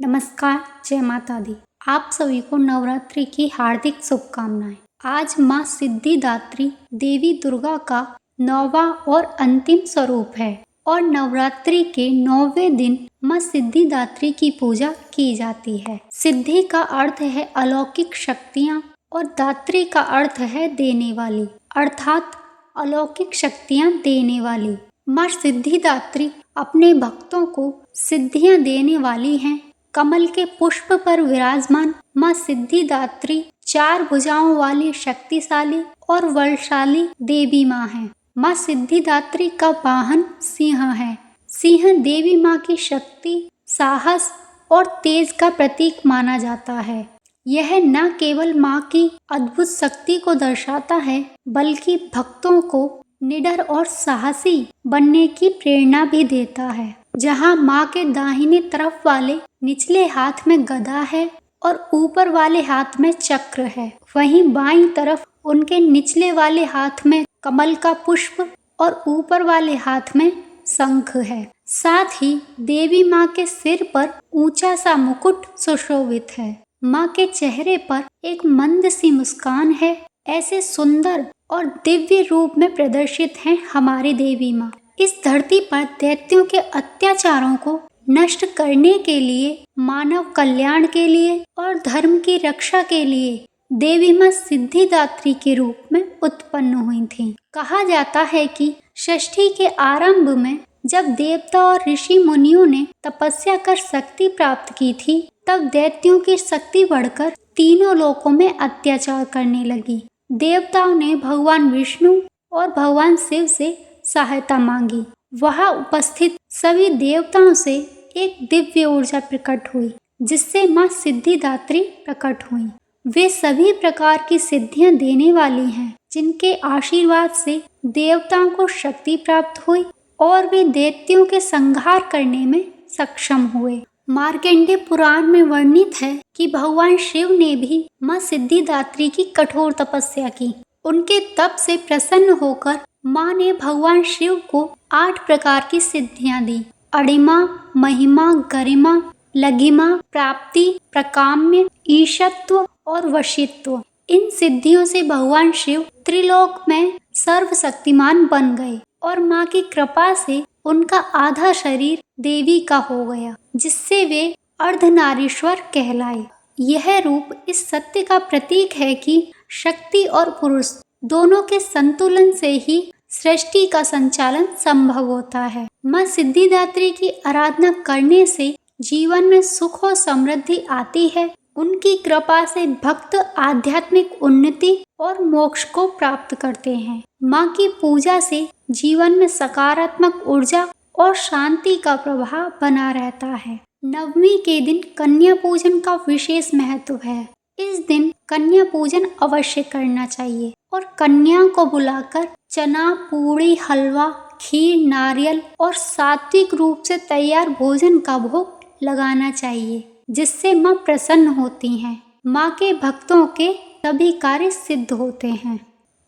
नमस्कार, जय माता दी। आप सभी को नवरात्रि की हार्दिक शुभकामनाएं। आज माँ सिद्धिदात्री देवी दुर्गा का 9वां और अंतिम स्वरूप है और नवरात्रि के 9वें दिन माँ सिद्धिदात्री की पूजा की जाती है। सिद्धि का अर्थ है अलौकिक शक्तियाँ और दात्री का अर्थ है देने वाली, अर्थात अलौकिक शक्तियाँ देने वाली। माँ सिद्धिदात्री अपने भक्तों को सिद्धियाँ देने वाली हैं। कमल के पुष्प पर विराजमान माँ सिद्धिदात्री 4 भुजाओं वाली शक्तिशाली और बलशाली देवी माँ है। माँ सिद्धिदात्री का वाहन सिंह है। सिंह देवी माँ की शक्ति, साहस और तेज का प्रतीक माना जाता है। यह न केवल माँ की अद्भुत शक्ति को दर्शाता है, बल्कि भक्तों को निडर और साहसी बनने की प्रेरणा भी देता है। जहाँ माँ के दाहिने तरफ वाले निचले हाथ में गदा है और ऊपर वाले हाथ में चक्र है, वहीं बाईं तरफ उनके निचले वाले हाथ में कमल का पुष्प और ऊपर वाले हाथ में शंख है। साथ ही देवी माँ के सिर पर ऊंचा सा मुकुट सुशोभित है। माँ के चेहरे पर एक मंद सी मुस्कान है। ऐसे सुंदर और दिव्य रूप में प्रदर्शित हैं हमारी देवी माँ। इस धरती पर दैत्यों के अत्याचारों को नष्ट करने के लिए, मानव कल्याण के लिए और धर्म की रक्षा के लिए देवी माँ सिद्धिदात्री के रूप में उत्पन्न हुई थीं। कहा जाता है कि षष्ठी के आरंभ में जब देवता और ऋषि मुनियों ने तपस्या कर शक्ति प्राप्त की थी, तब दैत्यों की शक्ति बढ़कर तीनों लोकों में अत्याचार करने लगी। देवताओं ने भगवान विष्णु और भगवान शिव से सहायता मांगी। वहां उपस्थित सभी देवताओं से एक दिव्य ऊर्जा प्रकट हुई, जिससे माँ सिद्धिदात्री प्रकट हुई। वे सभी प्रकार की सिद्धियां देने वाली हैं, जिनके आशीर्वाद से देवताओं को शक्ति प्राप्त हुई और वे दैत्यों के संहार करने में सक्षम हुए। मार्कंडेय पुराण में वर्णित है कि भगवान शिव ने भी माँ सिद्धिदात्री की कठोर तपस्या की। उनके तप से प्रसन्न होकर माँ ने भगवान शिव को 8 प्रकार की सिद्धियां दी: अणिमा, महिमा, गरिमा, लघिमा, प्राप्ति, प्रकाम्य, ईशत्व और वशित्व। इन सिद्धियों से भगवान शिव त्रिलोक में सर्वशक्तिमान बन गए और माँ की कृपा से उनका आधा शरीर देवी का हो गया, जिससे वे अर्धनारीश्वर कहलाए। यह रूप इस सत्य का प्रतीक है कि शक्ति और पुरुष दोनों के संतुलन से ही सृष्टि का संचालन संभव होता है। माँ सिद्धिदात्री की आराधना करने से जीवन में सुख और समृद्धि आती है। उनकी कृपा से भक्त आध्यात्मिक उन्नति और मोक्ष को प्राप्त करते हैं। माँ की पूजा से जीवन में सकारात्मक ऊर्जा और शांति का प्रभाव बना रहता है। नवमी के दिन कन्या पूजन का विशेष महत्व है। इस दिन कन्या पूजन अवश्य करना चाहिए और कन्याओं को बुलाकर चना, पूड़ी, हलवा, खीर, नारियल और सात्विक रूप से तैयार भोजन का भोग लगाना चाहिए, जिससे माँ प्रसन्न होती हैं। माँ के भक्तों के सभी कार्य सिद्ध होते हैं।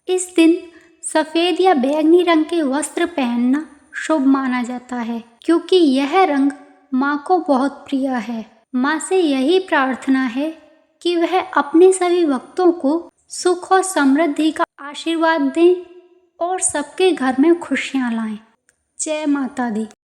इस दिन सफेद या बैंगनी रंग के वस्त्र पहनना शुभ माना जाता है, क्योंकि यह रंग माँ को बहुत प्रिय है। माँ से यही प्रार्थना है कि वह अपने सभी भक्तों को सुख और समृद्धि का आशीर्वाद दें और सबके घर में खुशियाँ लाएं। जय माता दी।